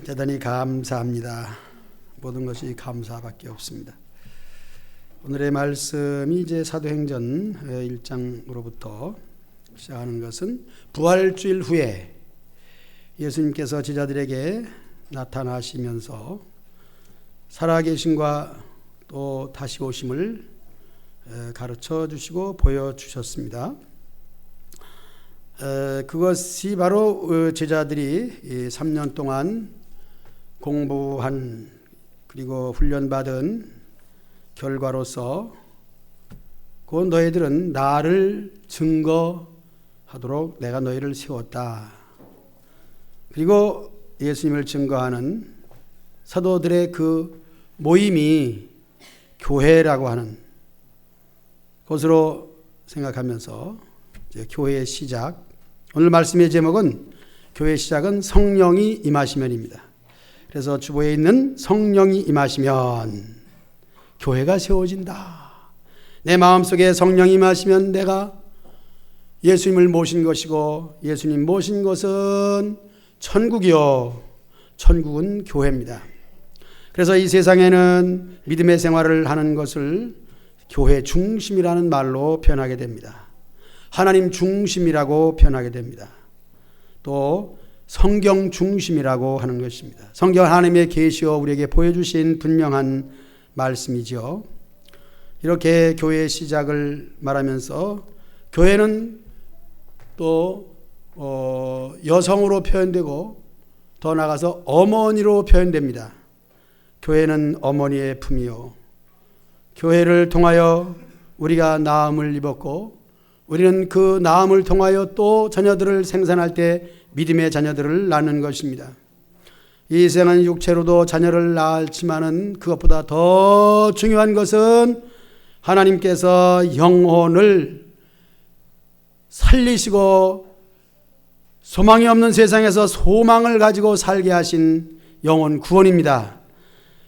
대단히 감사합니다. 모든 것이 감사밖에 없습니다. 오늘의 말씀이 이제 사도행전 1장으로부터 시작하는 것은 부활주일 후에 예수님께서 제자들에게 나타나시면서 살아계심과 또 다시 오심을 가르쳐 주시고 보여주셨습니다. 그것이 바로 제자들이 3년 동안 공부한 그리고 훈련받은 결과로서 그 너희들은 나를 증거하도록 내가 너희를 세웠다. 그리고 예수님을 증거하는 사도들의 그 모임이 교회라고 하는 것으로 생각하면서 이제 교회의 시작, 오늘 말씀의 제목은 교회의 시작은 성령이 임하시면입니다. 그래서 주보에 있는 성령이 임하시면 교회가 세워진다. 내 마음속에 성령이 임하시면 내가 예수님을 모신 것이고 예수님 모신 것은 천국이요, 천국은 교회입니다. 그래서 이 세상에는 믿음의 생활을 하는 것을 교회 중심이라는 말로 표현하게 됩니다. 하나님 중심이라고 표현하게 됩니다. 또 성경 중심이라고 하는 것입니다. 성경 하나님의 계시어 우리에게 보여주신 분명한 말씀이죠. 이렇게 교회의 시작을 말하면서 교회는 또 여성으로 표현되고 더 나아가서 어머니로 표현됩니다. 교회는 어머니의 품이요, 교회를 통하여 우리가 나음을 입었고 우리는 그 나음을 통하여 또 자녀들을 생산할 때 믿음의 자녀들을 낳는 것입니다. 이 세상은 육체로도 자녀를 낳지만은 그것보다 더 중요한 것은 하나님께서 영혼을 살리시고 소망이 없는 세상에서 소망을 가지고 살게 하신 영혼 구원입니다.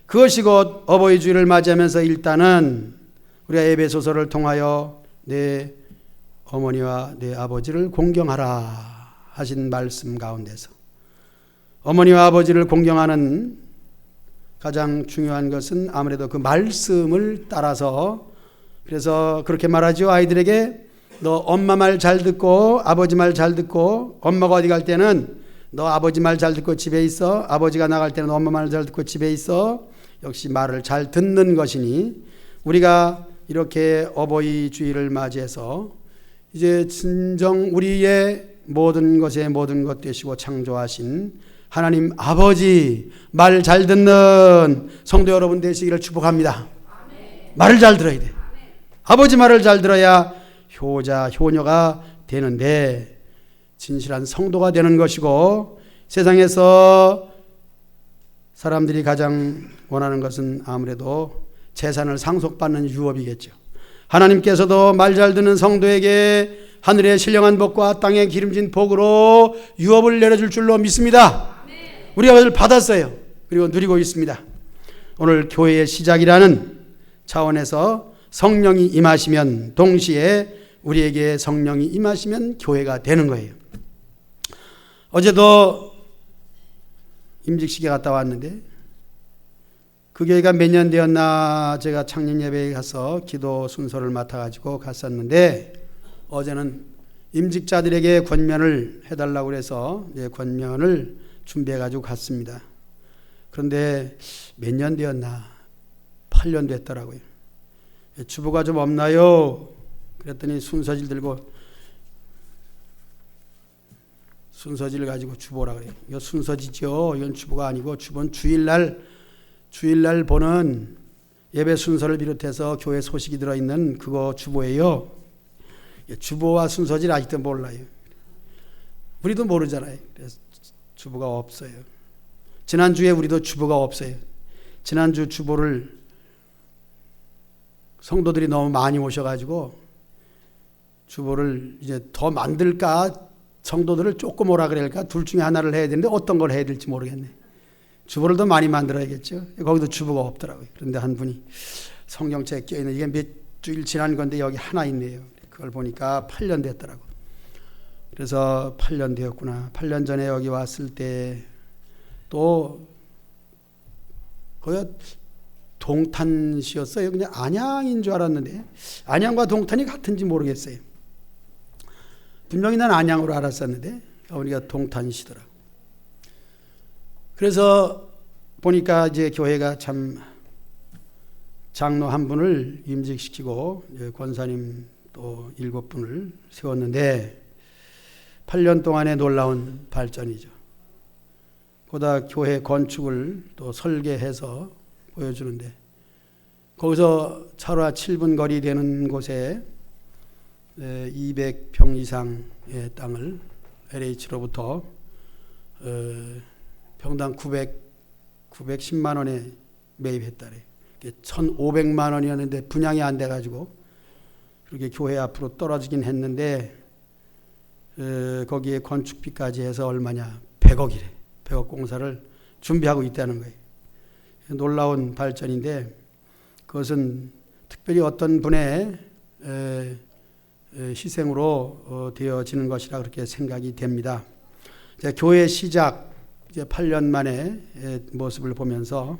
그것이 곧 어버이 주일을 맞이하면서 일단은 우리가 에베소서를 통하여 내 어머니와 내 아버지를 공경하라 하신 말씀 가운데서 어머니와 아버지를 공경하는 가장 중요한 것은 아무래도 그 말씀을 따라서, 그래서 그렇게 말하죠. 아이들에게 너 엄마 말 잘 듣고 아버지 말 잘 듣고, 엄마가 어디 갈 때는 너 아버지 말 잘 듣고 집에 있어, 아버지가 나갈 때는 엄마 말 잘 듣고 집에 있어. 역시 말을 잘 듣는 것이니 우리가 이렇게 어버이 주일을 맞이해서 이제 진정 우리의 모든 것에 모든 것 되시고 창조하신 하나님 아버지 말 잘 듣는 성도 여러분 되시기를 축복합니다. 아멘. 말을 잘 들어야 돼. 아멘. 아버지 말을 잘 들어야 효자 효녀가 되는데 진실한 성도가 되는 것이고, 세상에서 사람들이 가장 원하는 것은 아무래도 재산을 상속받는 유업이겠죠. 하나님께서도 말 잘 듣는 성도에게 하늘의 신령한 복과 땅에 기름진 복으로 유업을 내려줄 줄로 믿습니다. 우리가 그것을 받았어요. 그리고 누리고 있습니다. 오늘 교회의 시작이라는 차원에서 성령이 임하시면 동시에 우리에게 성령이 임하시면 교회가 되는 거예요. 어제도 임직식에 갔다 왔는데 그 교회가 몇 년 되었나 제가 창립 예배에 가서 기도 순서를 맡아가지고 갔었는데, 어제는 임직자들에게 권면을 해달라고 해서 권면을 준비해가지고 갔습니다. 그런데 몇 년 되었나? 8년 됐더라고요. 주보가 좀 없나요? 그랬더니 순서지를 들고, 순서지를 가지고 주보라 그래요. 이거 순서지죠. 이건 주보가 아니고 주보는 주일날 보는 예배 순서를 비롯해서 교회 소식이 들어있는 그거 주보예요. 주보와 순서지를 아직도 몰라요. 우리도 모르잖아요. 그래서 주보가 없어요. 지난주에 우리도 주보가 없어요. 지난주 주보를 성도들이 너무 많이 오셔가지고 주보를 이제 더 만들까 성도들을 조금 오라 그럴까 둘 중에 하나를 해야 되는데 어떤 걸 해야 될지 모르겠네. 주보를 더 많이 만들어야겠죠. 거기도 주보가 없더라고요. 그런데 한 분이 성경책에 껴있는, 이게 몇 주일 지난 건데 여기 하나 있네요. 그걸 보니까 8년 됐더라고. 그래서 8년 되었구나. 8년 전에 여기 왔을 때 또 거기가 동탄시였어요. 그냥 안양인 줄 알았는데 안양과 동탄이 같은지 모르겠어요. 분명히 난 안양으로 알았었는데 어머니가 동탄시더라. 그래서 보니까 이제 교회가 참 장로 한 분을 임직시키고 권사님 또 7분을 세웠는데 8년 동안의 놀라운 발전이죠. 거기다 교회 건축을 또 설계해서 보여주는데 거기서 차로 7분 거리 되는 곳에 200평 이상의 땅을 LH로부터 평당 910만 원에 매입했다래. 1,500만 원이었는데 분양이 안 돼가지고 그렇게 교회 앞으로 떨어지긴 했는데 거기에 건축비까지 해서 얼마냐? 100억이래. 100억 공사를 준비하고 있다는 거예요. 놀라운 발전인데 그것은 특별히 어떤 분의 희생으로 되어지는 것이라 그렇게 생각이 됩니다. 교회 시작 이제 8년 만에 모습을 보면서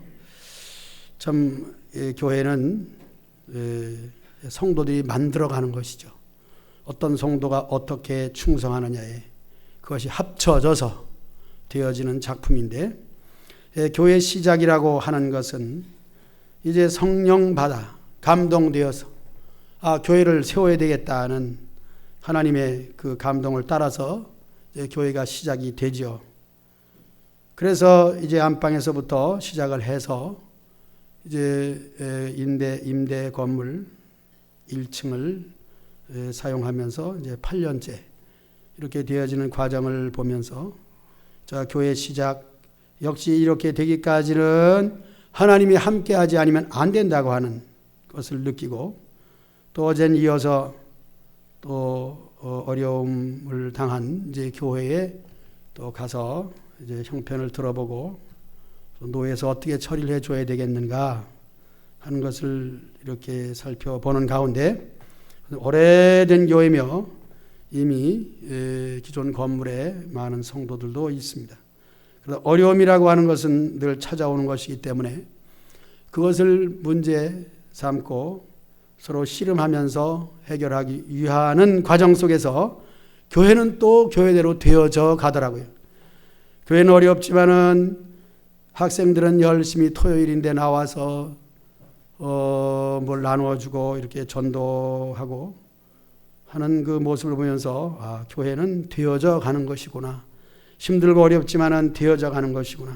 참 교회는 성도들이 만들어가는 것이죠. 어떤 성도가 어떻게 충성하느냐에 그것이 합쳐져서 되어지는 작품인데 교회 시작이라고 하는 것은 이제 성령 받아 감동되어서 교회를 세워야 되겠다는 하나님의 그 감동을 따라서 교회가 시작이 되죠. 그래서 이제 안방에서부터 시작을 해서 이제 임대 건물 1층을 사용하면서 이제 8년째 이렇게 되어지는 과정을 보면서 자, 교회 시작 역시 이렇게 되기까지는 하나님이 함께하지 않으면 안 된다고 하는 것을 느끼고 또 어젠 이어서 또 어려움을 당한 이제 교회에 또 가서 이제 형편을 들어보고 또 노예에서 어떻게 처리를 해줘야 되겠는가 하는 것을 이렇게 살펴보는 가운데 오래된 교회며 이미 기존 건물에 많은 성도들도 있습니다. 그래서 어려움이라고 하는 것은 늘 찾아오는 것이기 때문에 그것을 문제 삼고 서로 씨름하면서 해결하기 위하는 과정 속에서 교회는 또 교회대로 되어져 가더라고요. 교회는 어렵지만은 학생들은 열심히 토요일인데 나와서 뭘 나누어주고 이렇게 전도하고 하는 그 모습을 보면서 교회는 되어져 가는 것이구나. 힘들고 어렵지만은 되어져 가는 것이구나.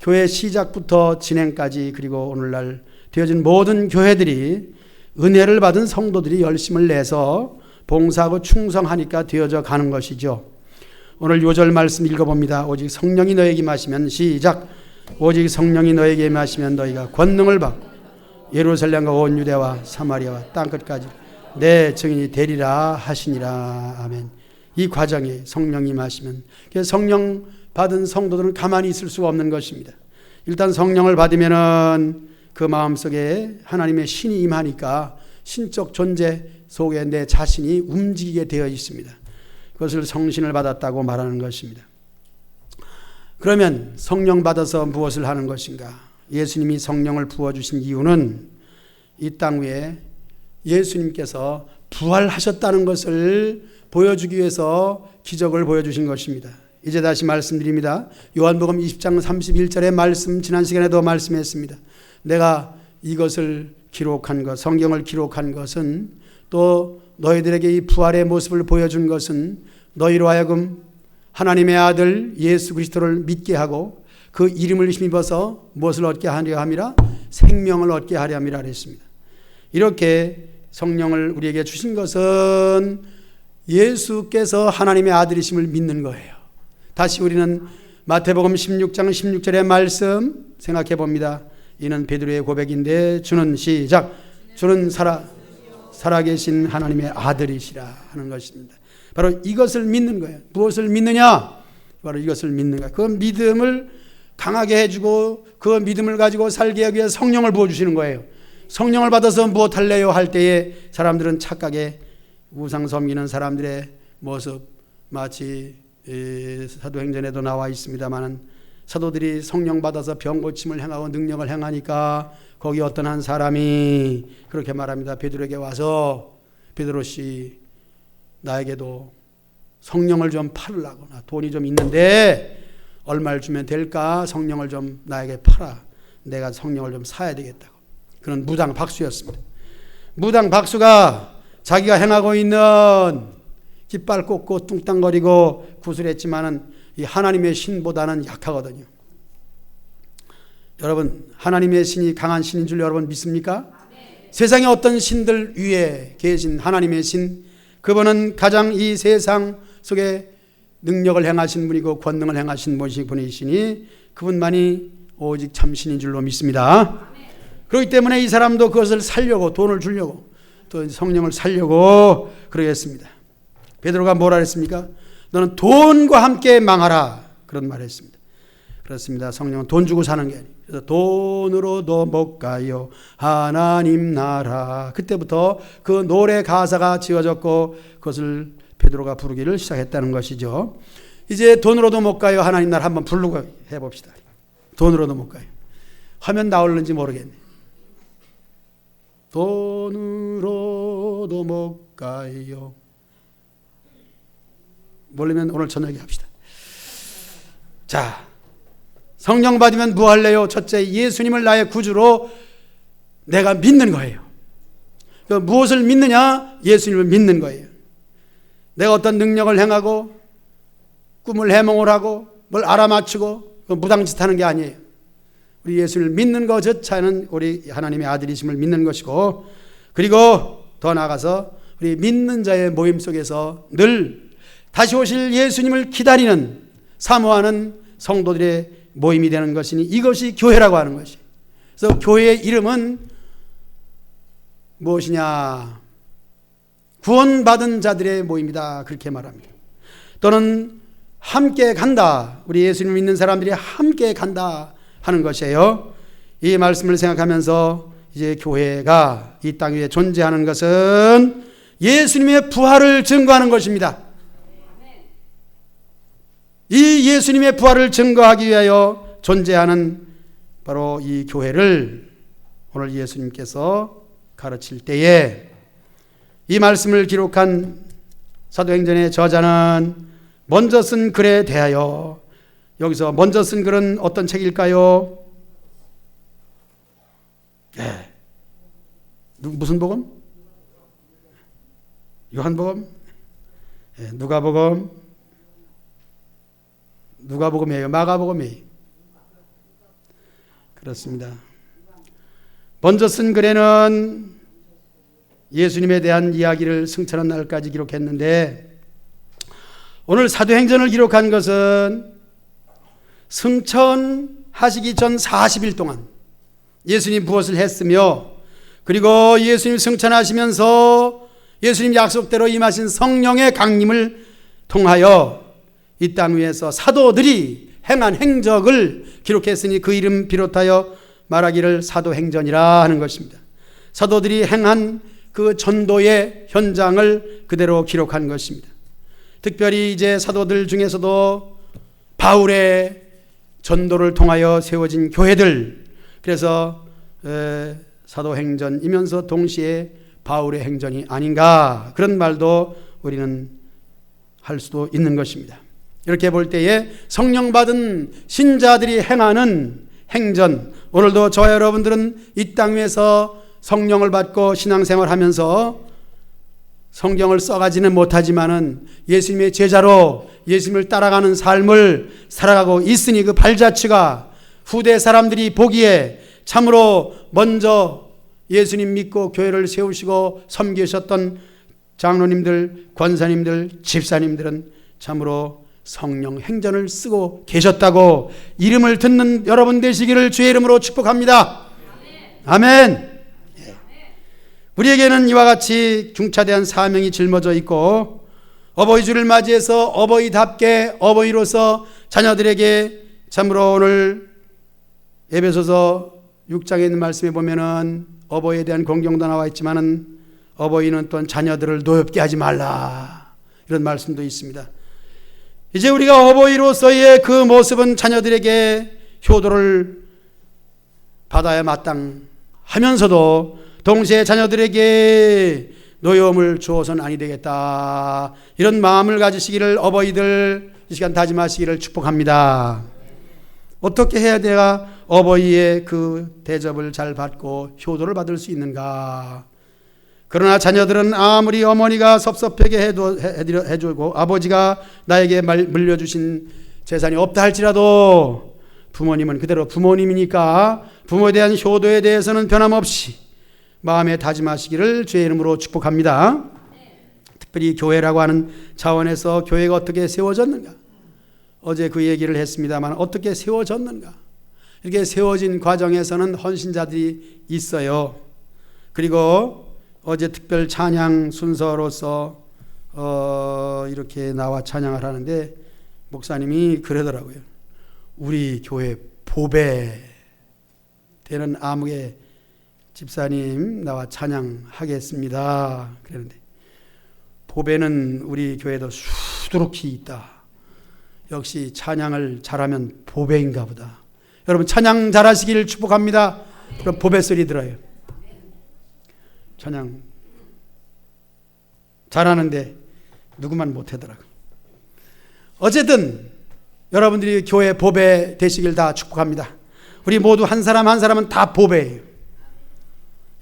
교회 시작부터 진행까지 그리고 오늘날 되어진 모든 교회들이 은혜를 받은 성도들이 열심을 내서 봉사하고 충성하니까 되어져 가는 것이죠. 오늘 요절 말씀 읽어봅니다. 오직 성령이 너에게 임하시면 시작. 오직 성령이 너에게 임하시면 너희가 권능을 받고 예루살렘과 온 유대와 사마리아와 땅끝까지 내 증인이 되리라 하시니라. 아멘. 이 과정에 성령이 임하시면 성령 받은 성도들은 가만히 있을 수가 없는 것입니다. 일단 성령을 받으면은 그 마음속에 하나님의 신이 임하니까 신적 존재 속에 내 자신이 움직이게 되어 있습니다. 그것을 성신을 받았다고 말하는 것입니다. 그러면 성령 받아서 무엇을 하는 것인가? 예수님이 성령을 부어주신 이유는 이 땅 위에 예수님께서 부활하셨다는 것을 보여주기 위해서 기적을 보여주신 것입니다. 이제 다시 말씀드립니다. 요한복음 20장 31절의 말씀 지난 시간에도 말씀했습니다. 내가 이것을 기록한 것, 성경을 기록한 것은 또 너희들에게 이 부활의 모습을 보여준 것은 너희로 하여금 하나님의 아들 예수 그리스도를 믿게 하고 그 이름을 힘입어서 무엇을 얻게 하려 함이라? 생명을 얻게 하려 함이라 했습니다. 이렇게 성령을 우리에게 주신 것은 예수께서 하나님의 아들이심을 믿는 거예요. 다시 우리는 마태복음 16장 16절의 말씀 생각해 봅니다. 이는 베드로의 고백인데 주는 시작. 주는 살아계신 하나님의 아들이시라 하는 것입니다. 바로 이것을 믿는 거예요. 무엇을 믿느냐? 바로 이것을 믿는 거예요. 그 믿음을 강하게 해주고 그 믿음을 가지고 살게 하기 위해 성령을 부어주시는 거예요. 성령을 받아서 무엇 할래요? 할 때에 사람들은 착각에 우상 섬기는 사람들의 모습 마치 사도행전에도 나와 있습니다만 사도들이 성령 받아서 병 고침을 행하고 능력을 행하니까 거기 어떤 한 사람이 그렇게 말합니다. 베드로에게 와서 베드로 씨, 나에게도 성령을 좀 팔으려고, 나 돈이 좀 있는데 얼마를 주면 될까? 성령을 좀 나에게 팔아. 내가 성령을 좀 사야 되겠다고. 그런 무당 박수였습니다. 무당 박수가 자기가 행하고 있는 깃발 꽂고 뚱땅거리고 구슬했지만은 이 하나님의 신보다는 약하거든요. 여러분, 하나님의 신이 강한 신인 줄 여러분 믿습니까? 세상의 어떤 신들 위에 계신 하나님의 신, 그분은 가장 이 세상 속에 능력을 행하신 분이고 권능을 행하신 분이시니 그분만이 오직 참신인 줄로 믿습니다. 그렇기 때문에 이 사람도 그것을 살려고, 돈을 주려고, 또 성령을 살려고 그러겠습니다. 베드로가 뭐라 했습니까? 너는 돈과 함께 망하라, 그런 말을 했습니다. 그렇습니다. 성령은 돈 주고 사는 게 아니에요. 그래서 돈으로도 못 가요 하나님 나라, 그때부터 그 노래 가사가 지어졌고 그것을 베드로가 부르기를 시작했다는 것이죠. 이제 돈으로도 못 가요 하나님 나라 한번 부르고 해봅시다. 돈으로도 못 가요. 화면 나올는지 모르겠네. 돈으로도 못 가요. 모르면 오늘 저녁에 합시다. 자, 성령 받으면 뭐 할래요? 첫째, 예수님을 나의 구주로 내가 믿는 거예요. 무엇을 믿느냐? 예수님을 믿는 거예요. 내가 어떤 능력을 행하고 꿈을 해몽을 하고 뭘 알아맞추고 무당짓 하는 게 아니에요. 우리 예수를 믿는 것조차는 우리 하나님의 아들이심을 믿는 것이고, 그리고 더 나아가서 우리 믿는 자의 모임 속에서 늘 다시 오실 예수님을 기다리는, 사모하는 성도들의 모임이 되는 것이니 이것이 교회라고 하는 것이. 그래서 교회의 이름은 무엇이냐? 구원받은 자들의 모임이다, 그렇게 말합니다. 또는 함께 간다, 우리 예수님을 믿는 사람들이 함께 간다 하는 것이에요. 이 말씀을 생각하면서 이제 교회가 이 땅 위에 존재하는 것은 예수님의 부활을 증거하는 것입니다. 이 예수님의 부활을 증거하기 위하여 존재하는 바로 이 교회를 오늘 예수님께서 가르칠 때에 이 말씀을 기록한 사도행전의 저자는 먼저 쓴 글에 대하여, 여기서 먼저 쓴 글은 어떤 책일까요? 네. 무슨 복음? 요한복음? 네. 누가복음? 누가복음이에요? 마가복음이에요? 그렇습니다. 먼저 쓴 글에는 예수님에 대한 이야기를 승천한 날까지 기록했는데, 오늘 사도행전을 기록한 것은 승천하시기 전 40일 동안 예수님 무엇을 했으며, 그리고 예수님 승천하시면서 예수님 약속대로 임하신 성령의 강림을 통하여 이 땅 위에서 사도들이 행한 행적을 기록했으니 그 이름 비롯하여 말하기를 사도행전이라 하는 것입니다. 사도들이 행한 그 전도의 현장을 그대로 기록한 것입니다. 특별히 이제 사도들 중에서도 바울의 전도를 통하여 세워진 교회들, 그래서 사도행전이면서 동시에 바울의 행전이 아닌가, 그런 말도 우리는 할 수도 있는 것입니다. 이렇게 볼 때에 성령 받은 신자들이 행하는 행전, 오늘도 저와 여러분들은 이 땅 위에서 성령을 받고 신앙생활하면서 성경을 써가지는 못하지만은 예수님의 제자로 예수님을 따라가는 삶을 살아가고 있으니 그 발자취가 후대 사람들이 보기에 참으로 먼저 예수님 믿고 교회를 세우시고 섬기셨던 장로님들, 권사님들, 집사님들은 참으로 성령 행전을 쓰고 계셨다고 이름을 듣는 여러분 되시기를 주의 이름으로 축복합니다. 아멘. 우리에게는 이와 같이 중차대한 사명이 짊어져 있고, 어버이 주를 맞이해서 어버이답게 어버이로서 자녀들에게 참으로 오늘 에베소서 6장에 있는 말씀에 보면은 어버이에 대한 공경도 나와 있지만은 어버이는 또한 자녀들을 노엽게 하지 말라, 이런 말씀도 있습니다. 이제 우리가 어버이로서의 그 모습은 자녀들에게 효도를 받아야 마땅하면서도 동시에 자녀들에게 노여움을 주어서는 아니 되겠다, 이런 마음을 가지시기를 어버이들 이 시간 다짐하시기를 축복합니다. 어떻게 해야 내가 어버이의 그 대접을 잘 받고 효도를 받을 수 있는가? 그러나 자녀들은 아무리 어머니가 섭섭하게 해주고 아버지가 나에게 물려주신 재산이 없다 할지라도 부모님은 그대로 부모님이니까 부모에 대한 효도에 대해서는 변함없이 마음에 다짐하시기를 주의 이름으로 축복합니다. 특별히 교회라고 하는 차원에서 교회가 어떻게 세워졌는가? 어제 그 얘기를 했습니다만 어떻게 세워졌는가? 이렇게 세워진 과정에서는 헌신자들이 있어요. 그리고 어제 특별 찬양 순서로서 이렇게 나와 찬양을 하는데 목사님이 그러더라고요. 우리 교회 보배 되는 아무개 집사님 나와 찬양하겠습니다. 그랬는데 보배는 우리 교회도 수두룩히 있다. 역시 찬양을 잘하면 보배인가 보다. 여러분 찬양 잘하시기를 축복합니다. 그럼 보배 소리 들어요. 찬양 잘하는데 누구만 못하더라고. 어쨌든 여러분들이 교회 보배 되시길 다 축복합니다. 우리 모두 한 사람 한 사람은 다 보배예요.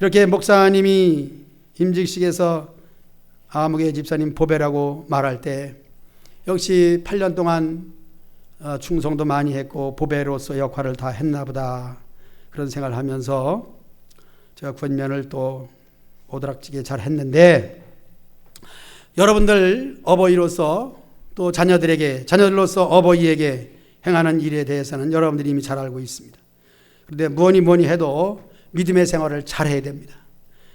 이렇게 목사님이 임직식에서 아무개 집사님 보배라고 말할 때 역시 8년 동안 충성도 많이 했고 보배로서 역할을 다 했나 보다, 그런 생각을 하면서 제가 권면을 또 오드락지게 잘 했는데, 여러분들 어버이로서 또 자녀들로서 어버이에게 행하는 일에 대해서는 여러분들이 이미 잘 알고 있습니다. 그런데 뭐니 해도 믿음의 생활을 잘 해야 됩니다.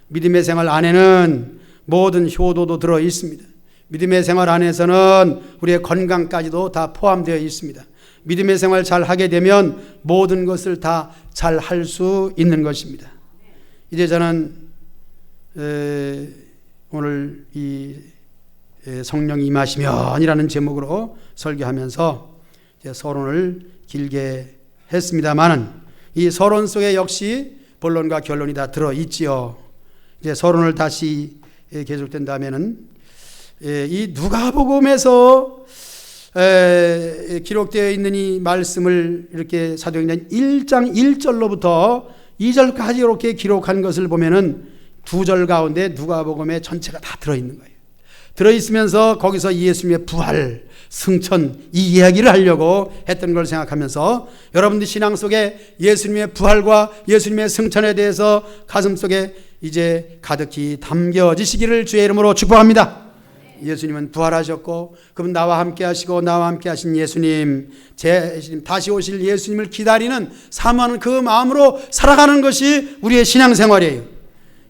믿음의 생활 안에는 모든 효도도 들어 있습니다. 믿음의 생활 안에서는 우리의 건강까지도 다 포함되어 있습니다. 믿음의 생활 잘 하게 되면 모든 것을 다 잘 할 수 있는 것입니다. 이제 저는 오늘 이 성령 임하시면이라는 제목으로 설교하면서 이제 서론을 길게 했습니다만은 이 서론 속에 역시 본론과 결론이 다 들어 있지요. 이제 서론을 다시 계속된다면은 이 누가복음에서 기록되어 있는 이 말씀을 이렇게 사도행전 1장 1절로부터 2절까지 이렇게 기록한 것을 보면은 2절 가운데 누가복음의 전체가 다 들어있는 거예요. 들어있으면서 거기서 예수님의 부활, 승천 이 이야기를 하려고 했던 걸 생각하면서 여러분들 신앙 속에 예수님의 부활과 예수님의 승천에 대해서 가슴속에 이제 가득히 담겨지시기를 주의 이름으로 축복합니다. 예수님은 부활하셨고 그분 나와 함께 하시고 나와 함께 하신 예수님, 다시 오실 예수님을 기다리는 사모하는 그 마음으로 살아가는 것이 우리의 신앙생활이에요.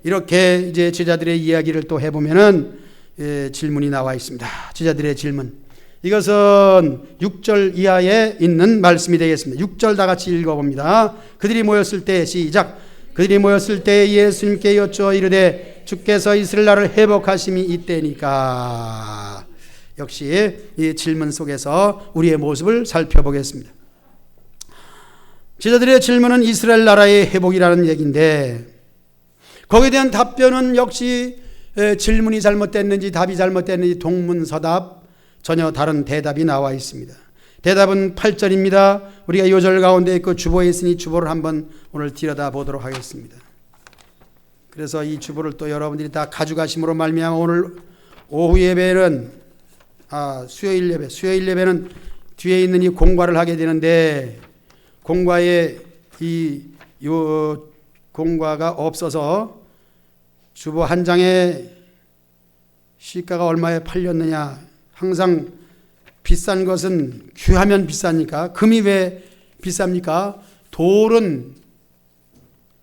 이렇게 이제 제자들의 이야기를 또 해보면은 질문이 나와 있습니다. 제자들의 질문, 이것은 6절 이하에 있는 말씀이 되겠습니다. 6절 다 같이 읽어봅니다. 그들이 모였을 때 시작. 그들이 모였을 때 예수님께 여쭈어 이르되 주께서 이스라엘 나라를 회복하심이 이때니까. 역시 이 질문 속에서 우리의 모습을 살펴보겠습니다. 제자들의 질문은 이스라엘 나라의 회복이라는 얘기인데 거기에 대한 답변은 역시 질문이 잘못됐는지 답이 잘못됐는지 동문서답 전혀 다른 대답이 나와 있습니다. 대답은 8절입니다. 우리가 이 절 가운데 있고 주보에 있으니 주보를 한번 오늘 들여다보도록 하겠습니다. 그래서 이 주보를 또 여러분들이 다 가져가심으로 말미암아 오늘 오후 예배는 수요일 예배는 뒤에 있는 이 공과를 하게 되는데 공과에 요 공과가 없어서 주보 한 장에 시가가 얼마에 팔렸느냐, 항상 비싼 것은 귀하면 비싸니까 금이 왜 비쌉니까? 돌은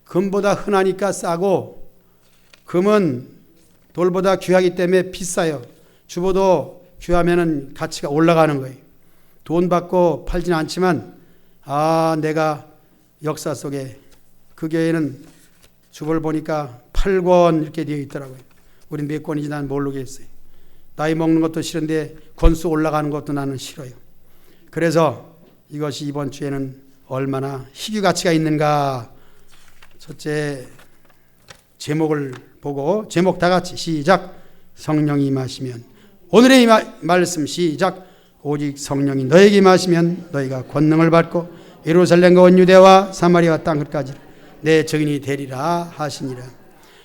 금보다 흔하니까 싸고 금은 돌보다 귀하기 때문에 비싸요. 주보도 귀하면은 가치가 올라가는 거예요. 돈 받고 팔지는 않지만 내가 역사 속에 그 교회는 주보를 보니까 8권 이렇게 되어 있더라고요. 우린 몇 권인지 난 모르겠어요. 나이 먹는 것도 싫은데 권수 올라가는 것도 나는 싫어요. 그래서 이것이 이번 주에는 얼마나 희귀 가치가 있는가. 첫째 제목을 보고, 제목 다 같이 시작. 성령이 임하시면. 오늘의 말씀 시작. 오직 성령이 너에게 임하시면 너희가 권능을 받고 예루살렘과 온 유대와 사마리아 땅 끝까지 내 증인이 되리라 하시니라.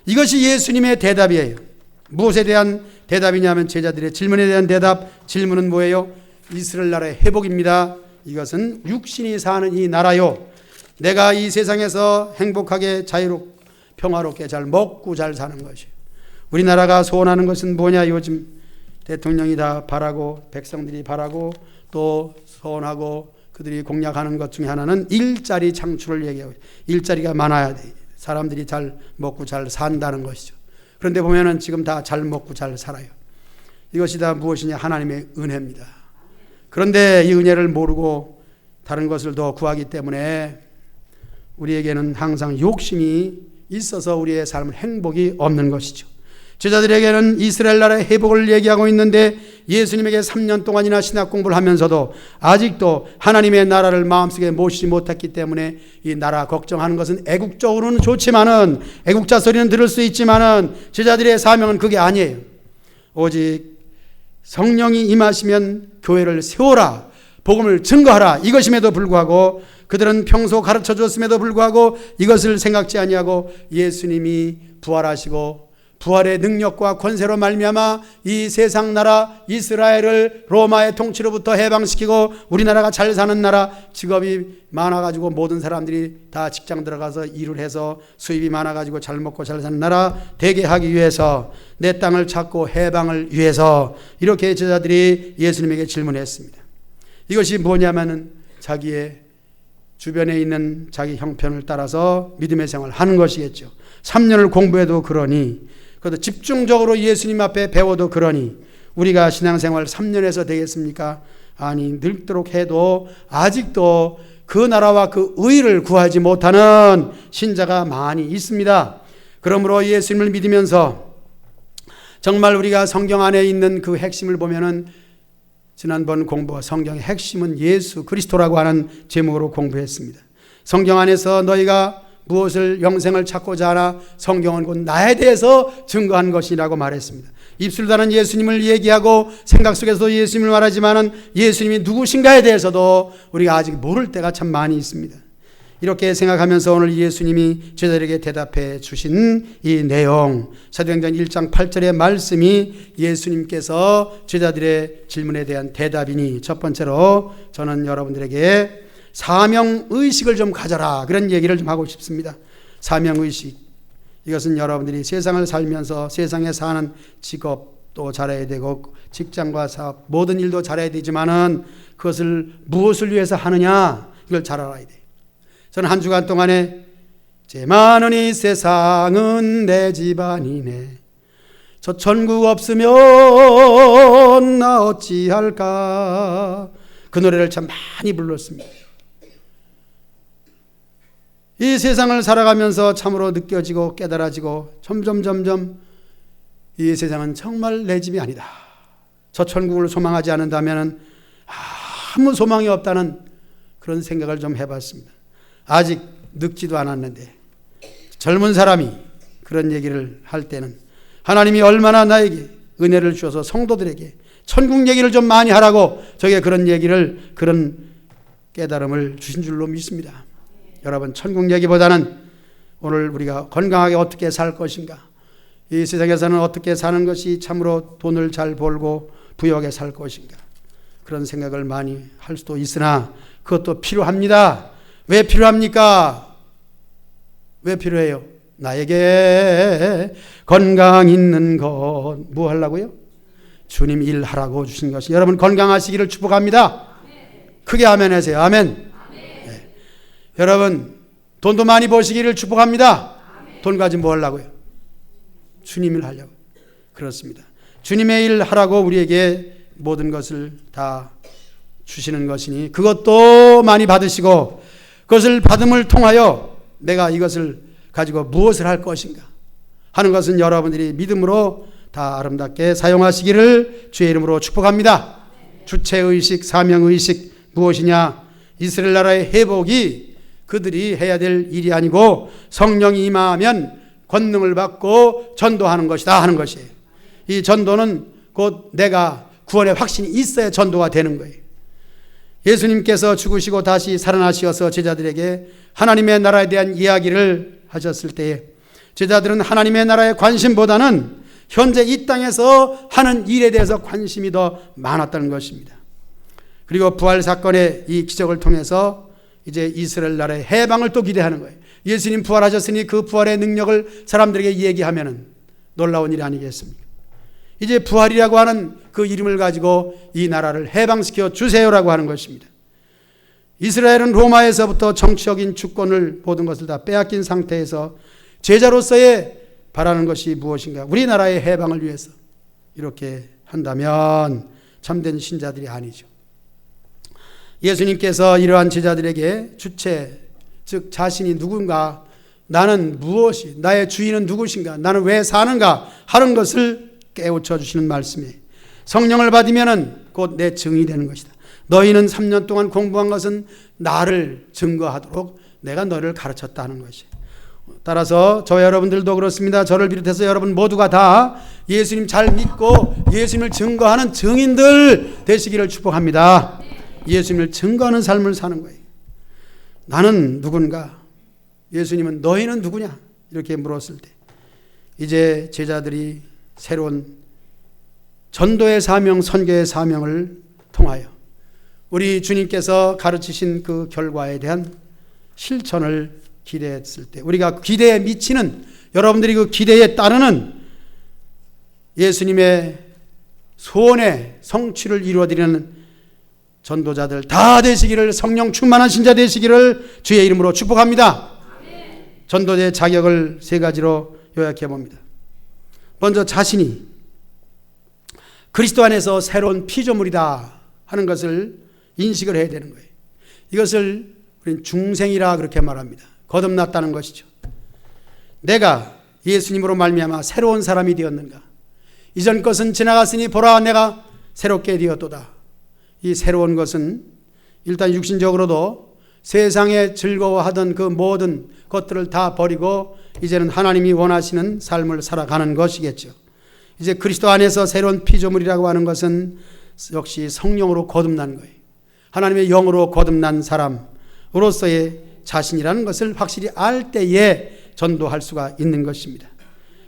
이것이 예수님의 대답이에요. 무엇에 대한 대답이냐면 제자들의 질문에 대한 대답. 질문은 뭐예요? 이스라엘 나라의 회복입니다. 이것은 육신이 사는 이 나라요, 내가 이 세상에서 행복하게 자유롭고 평화롭게 잘 먹고 잘 사는 것이에요. 우리나라가 소원하는 것은 뭐냐? 요즘 대통령이 다 바라고 백성들이 바라고 또 소원하고 그들이 공약하는 것 중에 하나는 일자리 창출을 얘기하고, 일자리가 많아야 돼. 사람들이 잘 먹고 잘 산다는 것이죠. 그런데 보면은 지금 다 잘 먹고 잘 살아요. 이것이 다 무엇이냐? 하나님의 은혜입니다. 그런데 이 은혜를 모르고 다른 것을 더 구하기 때문에 우리에게는 항상 욕심이 있어서 우리의 삶은 행복이 없는 것이죠. 제자들에게는 이스라엘 나라의 회복을 얘기하고 있는데 예수님에게 3년 동안이나 신학 공부를 하면서도 아직도 하나님의 나라를 마음속에 모시지 못했기 때문에 이 나라 걱정하는 것은 애국적으로는 좋지만은, 애국자 소리는 들을 수 있지만은 제자들의 사명은 그게 아니에요. 오직 성령이 임하시면 교회를 세워라, 복음을 증거하라, 이것임에도 불구하고 그들은 평소 가르쳐 줬음에도 불구하고 이것을 생각지 아니하고 예수님이 부활하시고 부활의 능력과 권세로 말미암아 이 세상 나라 이스라엘을 로마의 통치로부터 해방시키고 우리나라가 잘 사는 나라, 직업이 많아가지고 모든 사람들이 다 직장 들어가서 일을 해서 수입이 많아가지고 잘 먹고 잘 사는 나라 되게 하기 위해서, 내 땅을 찾고 해방을 위해서 이렇게 제자들이 예수님에게 질문했습니다. 이것이 뭐냐면은 자기의 주변에 있는 자기 형편을 따라서 믿음의 생활을 하는 것이겠죠. 3년을 공부해도 그러니, 그래도 집중적으로 예수님 앞에 배워도 그러니 우리가 신앙생활 3년에서 되겠습니까? 아니, 늙도록 해도 아직도 그 나라와 그 의를 구하지 못하는 신자가 많이 있습니다. 그러므로 예수님을 믿으면서 정말 우리가 성경 안에 있는 그 핵심을 보면은, 지난번 공부와 성경의 핵심은 예수 그리스도라고 하는 제목으로 공부했습니다. 성경 안에서 너희가 무엇을 영생을 찾고자 하나? 성경은 곧 나에 대해서 증거한 것이라고 말했습니다. 입술 다는 예수님을 얘기하고 생각 속에서도 예수님을 말하지만은 예수님이 누구신가에 대해서도 우리가 아직 모를 때가 참 많이 있습니다. 이렇게 생각하면서 오늘 예수님이 제자들에게 대답해 주신 이 내용, 사도행전 1장 8절의 말씀이 예수님께서 제자들의 질문에 대한 대답이니, 첫 번째로 저는 여러분들에게 사명의식을 좀 가져라, 그런 얘기를 좀 하고 싶습니다. 사명의식, 이것은 여러분들이 세상을 살면서 세상에 사는 직업도 잘해야 되고 직장과 사업 모든 일도 잘해야 되지만은 그것을 무엇을 위해서 하느냐, 이걸 잘 알아야 돼요. 저는 한 주간 동안에 제 많은 이 세상은 내 집안이네, 저 천국 없으면 나 어찌할까, 그 노래를 참 많이 불렀습니다. 이 세상을 살아가면서 참으로 느껴지고 깨달아지고 점점 이 세상은 정말 내 집이 아니다, 저 천국을 소망하지 않는다면 아무 소망이 없다는 그런 생각을 좀 해봤습니다. 아직 늙지도 않았는데 젊은 사람이 그런 얘기를 할 때는 하나님이 얼마나 나에게 은혜를 주셔서 성도들에게 천국 얘기를 좀 많이 하라고 저게 그런 얘기를, 그런 깨달음을 주신 줄로 믿습니다. 여러분, 천국 얘기보다는 오늘 우리가 건강하게 어떻게 살 것인가, 이 세상에서는 어떻게 사는 것이 참으로 돈을 잘 벌고 부유하게 살 것인가, 그런 생각을 많이 할 수도 있으나 그것도 필요합니다. 왜 필요합니까? 왜 필요해요? 나에게 건강 있는 것, 뭐 하려고요? 주님 일하라고 주신 것이. 여러분 건강하시기를 축복합니다. 크게 아멘 하세요. 아멘. 네. 여러분 돈도 많이 버시기를 축복합니다. 돈 가지고 뭐 하려고요? 주님 일 하려고. 그렇습니다. 주님의 일 하라고 우리에게 모든 것을 다 주시는 것이니 그것도 많이 받으시고, 그것을 받음을 통하여 내가 이것을 가지고 무엇을 할 것인가 하는 것은 여러분들이 믿음으로 다 아름답게 사용하시기를 주의 이름으로 축복합니다. 주체의식, 사명의식 무엇이냐? 이스라엘 나라의 회복이 그들이 해야 될 일이 아니고 성령이 임하면 권능을 받고 전도하는 것이다 하는 것이에요. 이 전도는 곧 내가 구원의 확신이 있어야 전도가 되는 거예요. 예수님께서 죽으시고 다시 살아나셔서 제자들에게 하나님의 나라에 대한 이야기를 하셨을 때에 제자들은 하나님의 나라의 관심보다는 현재 이 땅에서 하는 일에 대해서 관심이 더 많았다는 것입니다. 그리고 부활 사건의 이 기적을 통해서 이제 이스라엘 나라의 해방을 또 기대하는 거예요. 예수님 부활하셨으니 그 부활의 능력을 사람들에게 얘기하면 놀라운 일이 아니겠습니까? 이제 부활이라고 하는 그 이름을 가지고 이 나라를 해방시켜 주세요라고 하는 것입니다. 이스라엘은 로마에서부터 정치적인 주권을 모든 것을 다 빼앗긴 상태에서 제자로서의 바라는 것이 무엇인가? 우리나라의 해방을 위해서 이렇게 한다면 참된 신자들이 아니죠. 예수님께서 이러한 제자들에게 주체, 즉 자신이 누군가, 나는 무엇이, 나의 주인은 누구신가, 나는 왜 사는가 하는 것을 깨우쳐 주시는 말씀이에요. 성령을 받으면 곧 내 증인이 되는 것이다. 너희는 3년 동안 공부한 것은 나를 증거하도록 내가 너를 가르쳤다는 것이에요. 따라서 저와 여러분들도 그렇습니다. 저를 비롯해서 여러분 모두가 다 예수님 잘 믿고 예수님을 증거하는 증인들 되시기를 축복합니다. 예수님을 증거하는 삶을 사는 거예요. 나는 누군가? 예수님은 너희는 누구냐? 이렇게 물었을 때 이제 제자들이 새로운 전도의 사명, 선교의 사명을 통하여 우리 주님께서 가르치신 그 결과에 대한 실천을 기대했을 때, 우리가 기대에 미치는, 여러분들이 그 기대에 따르는 예수님의 소원의 성취를 이루어드리는 전도자들 다 되시기를, 성령 충만한 신자 되시기를 주의 이름으로 축복합니다. 전도자의 자격을 세 가지로 요약해 봅니다. 먼저 자신이 그리스도 안에서 새로운 피조물이다 하는 것을 인식을 해야 되는 거예요. 이것을 우리는 중생이라 그렇게 말합니다. 거듭났다는 것이죠. 내가 예수님으로 말미암아 새로운 사람이 되었는가? 이전 것은 지나갔으니 보라 내가 새롭게 되었도다. 이 새로운 것은 일단 육신적으로도 세상에 즐거워하던 그 모든 것들을 다 버리고 이제는 하나님이 원하시는 삶을 살아가는 것이겠죠. 이제 그리스도 안에서 새로운 피조물이라고 하는 것은 역시 성령으로 거듭난 거예요. 하나님의 영으로 거듭난 사람으로서의 자신이라는 것을 확실히 알 때에 전도할 수가 있는 것입니다.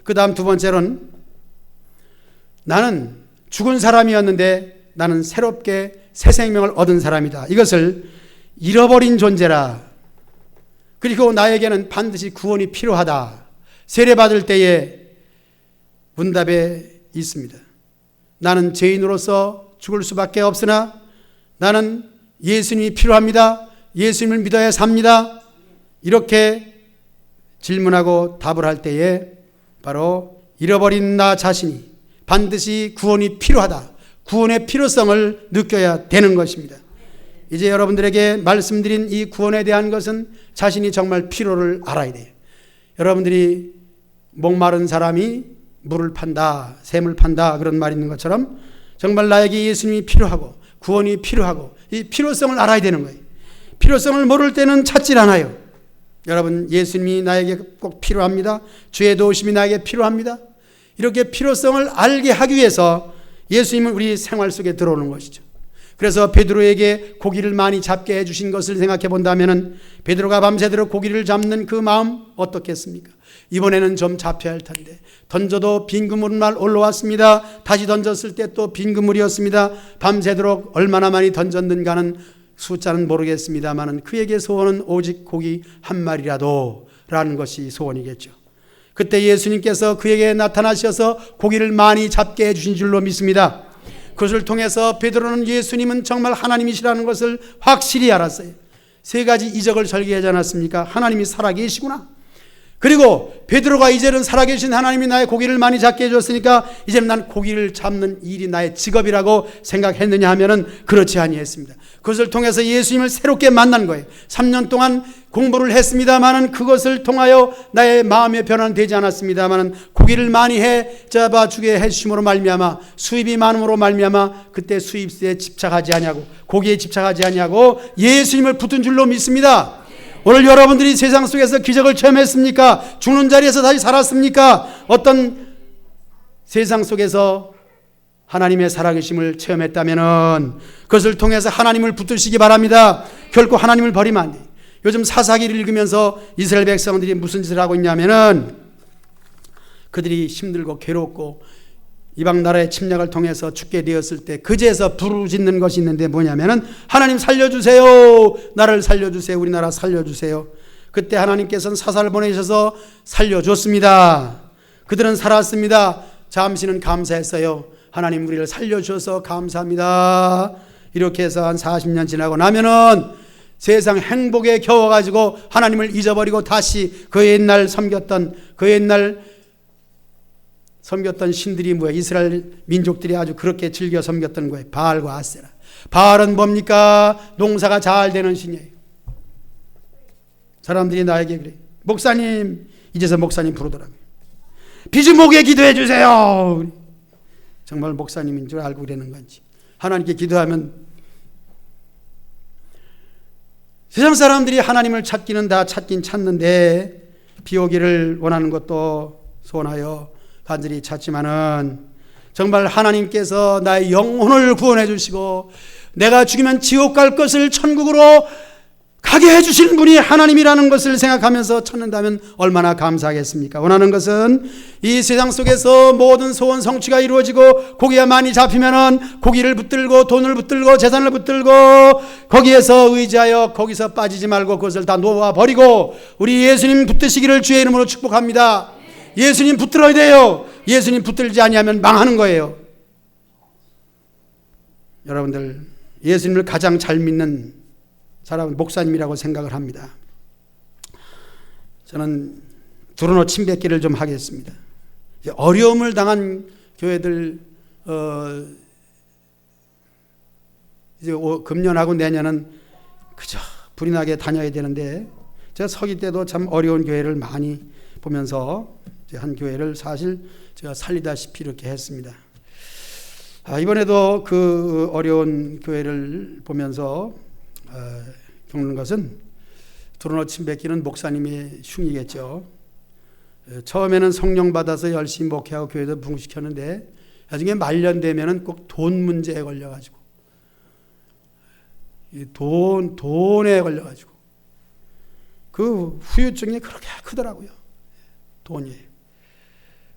그 다음 두 번째로는 나는 죽은 사람이었는데 나는 새롭게 새 생명을 얻은 사람이다. 이것을 잃어버린 존재라. 그리고 나에게는 반드시 구원이 필요하다. 세례받을 때에 문답에 있습니다. 나는 죄인으로서 죽을 수밖에 없으나 나는 예수님이 필요합니다. 예수님을 믿어야 삽니다. 이렇게 질문하고 답을 할 때에 바로 잃어버린 나 자신이 반드시 구원이 필요하다. 구원의 필요성을 느껴야 되는 것입니다. 이제 여러분들에게 말씀드린 이 구원에 대한 것은 자신이 정말 필요를 알아야 돼요. 여러분들이 목마른 사람이 물을 판다, 샘을 판다 그런 말이 있는 것처럼 정말 나에게 예수님이 필요하고 구원이 필요하고 이 필요성을 알아야 되는 거예요. 필요성을 모를 때는 찾질 않아요. 여러분, 예수님이 나에게 꼭 필요합니다. 주의 도우심이 나에게 필요합니다. 이렇게 필요성을 알게 하기 위해서 예수님은 우리 생활 속에 들어오는 것이죠. 그래서 베드로에게 고기를 많이 잡게 해주신 것을 생각해 본다면 베드로가 밤새도록 고기를 잡는 그 마음 어떻겠습니까? 이번에는 좀 잡혀야 할 텐데 던져도 빈 그물만 올라왔습니다. 다시 던졌을 때 또 빈 그물이었습니다. 밤새도록 얼마나 많이 던졌는가는 숫자는 모르겠습니다만 그에게 소원은 오직 고기 한 마리라도 라는 것이 소원이겠죠. 그때 예수님께서 그에게 나타나셔서 고기를 많이 잡게 해주신 줄로 믿습니다. 그것을 통해서 베드로는 예수님은 정말 하나님이시라는 것을 확실히 알았어요. 세 가지 이적을 설계하지 않았습니까? 하나님이 살아계시구나. 그리고 베드로가 이제는 살아계신 하나님이 나의 고기를 많이 잡게 해줬으니까 이제는 난 고기를 잡는 일이 나의 직업이라고 생각했느냐 하면은 그렇지 아니했습니다. 그것을 통해서 예수님을 새롭게 만난 거예요. 3년 동안 공부를 했습니다마는 그것을 통하여 나의 마음의 변화는 되지 않았습니다마는 고기를 많이 잡아주게 해주심으로 말미암아 수입이 많음으로 말미암아 그때 수입에 집착하지 아니하고 고기에 집착하지 아니하고 예수님을 붙든 줄로 믿습니다. 오늘 여러분들이 세상 속에서 기적을 체험했습니까? 죽는 자리에서 다시 살았습니까? 어떤 세상 속에서 하나님의 살아계심을 체험했다면 그것을 통해서 하나님을 붙드시기 바랍니다. 결코 하나님을 버리면 안 돼요. 요즘 사사기를 읽으면서 이스라엘 백성들이 무슨 짓을 하고 있냐면은 그들이 힘들고 괴롭고 이방 나라의 침략을 통해서 죽게 되었을 때 그제서 부르짖는 것이 있는데 뭐냐면은 하나님 살려주세요. 나를 살려주세요. 우리나라 살려주세요. 그때 하나님께서는 사사를 보내셔서 살려줬습니다. 그들은 살았습니다. 잠시는 감사했어요. 하나님 우리를 살려주셔서 감사합니다. 이렇게 해서 한 40년 지나고 나면은 세상 행복에 겨워가지고 하나님을 잊어버리고 다시 그 옛날 섬겼던 신들이 뭐예요? 이스라엘 민족들이 아주 그렇게 즐겨 섬겼던 거예요. 바알과 아세라. 바알은 뭡니까? 농사가 잘 되는 신이에요. 사람들이 나에게 그래요. 목사님, 이제서 목사님 부르더라고요. 비즈목에 기도해 주세요. 정말 목사님인 줄 알고 그러는 건지. 하나님께 기도하면 세상 사람들이 하나님을 찾기는 다 찾긴 찾는데 비 오기를 원하는 것도 소원하여 간절히 찾지만은 정말 하나님께서 나의 영혼을 구원해 주시고 내가 죽으면 지옥 갈 것을 천국으로 가게 해주신 분이 하나님이라는 것을 생각하면서 찾는다면 얼마나 감사하겠습니까? 원하는 것은 이 세상 속에서 모든 소원 성취가 이루어지고 고기가 많이 잡히면은 고기를 붙들고 돈을 붙들고 재산을 붙들고 거기에서 의지하여 거기서 빠지지 말고 그것을 다 놓아버리고 우리 예수님 붙드시기를 주의 이름으로 축복합니다. 예수님 붙들어야 돼요. 예수님 붙들지 아니하면 망하는 거예요. 여러분들 예수님을 가장 잘 믿는 사람은 목사님이라고 생각을 합니다. 저는 두루노 침뱉기를 좀 하겠습니다. 어려움을 당한 교회들 이제 금년하고 내년은 그저 불이 나게 다녀야 되는데 제가 서기 때도 참 어려운 교회를 많이 보면서 한 교회를 사실 제가 살리다시피 이렇게 했습니다. 이번에도 그 어려운 교회를 보면서 겪는 것은 두루노 침뱉기는 목사님의 흉이겠죠. 처음에는 성령 받아서 열심히 목회하고 교회도 부흥시켰는데 나중에 말년되면은 꼭 돈 문제에 걸려가지고 돈에 걸려가지고 그 후유증이 그렇게 크더라고요. 돈이에요.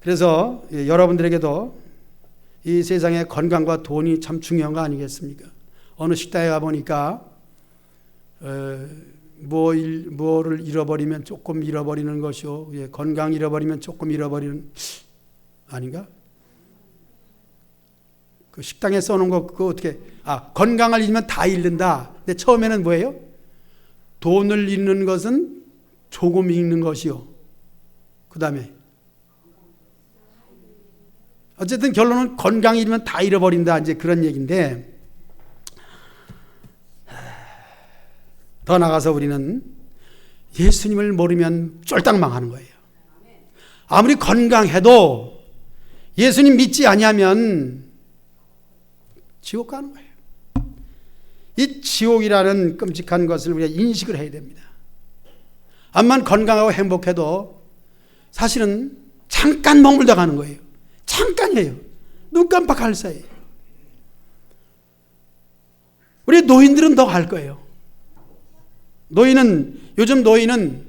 그래서 여러분들에게도 이 세상에 건강과 돈이 참 중요한 거 아니겠습니까? 어느 식당에 가보니까 뭐를 잃어버리면 조금 잃어버리는 것이요. 건강 잃어버리면 조금 잃어버리는 아닌가? 그 식당에 써놓은 거 그거 어떻게 건강을 잃으면 다 잃는다. 근데 처음에는 뭐예요? 돈을 잃는 것은 조금 잃는 것이요. 그 다음에 어쨌든 결론은 건강 잃으면 다 잃어버린다. 이제 그런 얘기인데 더 나가서 우리는 예수님을 모르면 쫄딱 망하는 거예요. 아무리 건강해도 예수님 믿지 아니하면 지옥 가는 거예요. 이 지옥이라는 끔찍한 것을 우리가 인식을 해야 됩니다. 암만 건강하고 행복해도 사실은 잠깐 머물다 가는 거예요. 잠깐이에요. 눈 깜빡할 사이. 우리 노인들은 더 갈 거예요. 요즘 노인은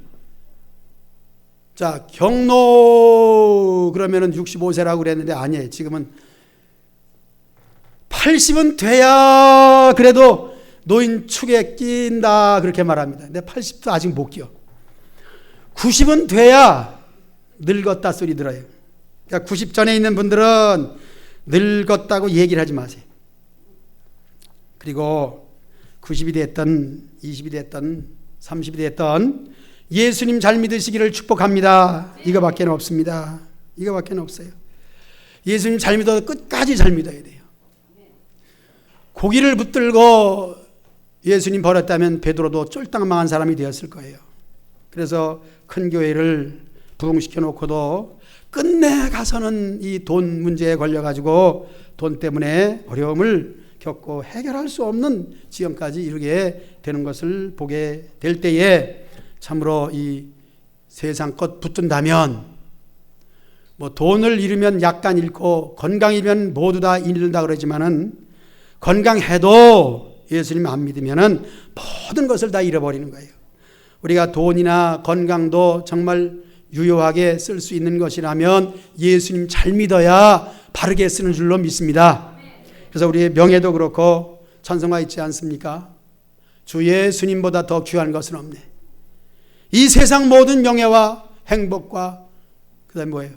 경로 그러면은 65세라고 그랬는데 아니에요. 지금은 80은 돼야 그래도 노인 축에 낀다 그렇게 말합니다. 근데 80도 아직 못 끼어. 90은 돼야 늙었다 소리 들어요. 그러니까 90 전에 있는 분들은 늙었다고 얘기를 하지 마세요. 그리고 90이 됐던 20이 됐던 30이 됐던 예수님 잘 믿으시기를 축복합니다. 이거밖에 없습니다. 이거밖에 없어요. 예수님 잘 믿어도 끝까지 잘 믿어야 돼요. 고기를 붙들고 예수님 버렸다면 베드로도 쫄딱 망한 사람이 되었을 거예요. 그래서 큰 교회를 부흥시켜 놓고도 끝내 가서는 이 돈 문제에 걸려가지고 돈 때문에 어려움을 겪고 해결할 수 없는 지경까지 이르게 되는 것을 보게 될 때에 참으로 이 세상 것 붙든다면 뭐 돈을 잃으면 약간 잃고 건강 잃으면 모두 다 잃는다 그러지만은 건강해도 예수님 안 믿으면은 모든 것을 다 잃어버리는 거예요. 우리가 돈이나 건강도 정말 유효하게 쓸 수 있는 것이라면 예수님 잘 믿어야 바르게 쓰는 줄로 믿습니다. 그래서 우리의 명예도 그렇고 찬송가 있지 않습니까? 주 예수님보다 더 귀한 것은 없네. 이 세상 모든 명예와 행복과 그 다음에 뭐예요?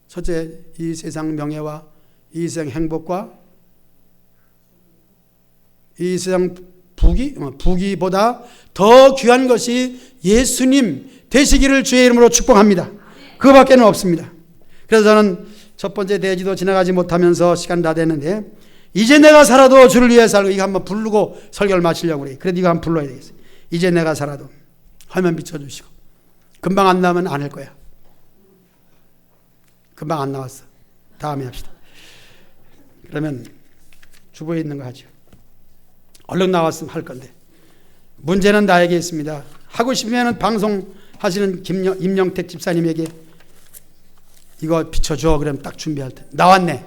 첫째, 이 세상 명예와 이 세상 행복과 이 세상 부귀보다 더 귀한 것이 예수님 되시기를 주의 이름으로 축복합니다. 그거밖에는 없습니다. 그래서 저는 첫 번째 대지도 지나가지 못하면서 시간 다 됐는데 이제 내가 살아도 주를 위해 살고 이거 한번 부르고 설교를 마치려고 그래. 그래도 이거 한번 불러야 되겠어요. 이제 내가 살아도 화면 비춰주시고 금방 안 나오면 안 할 거야. 금방 안 나왔어. 다음에 합시다. 그러면 주부에 있는 거 하죠. 얼른 나왔으면 할 건데 문제는 나에게 있습니다. 하고 싶으면 방송하시는 임영택 집사님에게 이거 비춰줘. 그러면 딱 준비할 때 나왔네.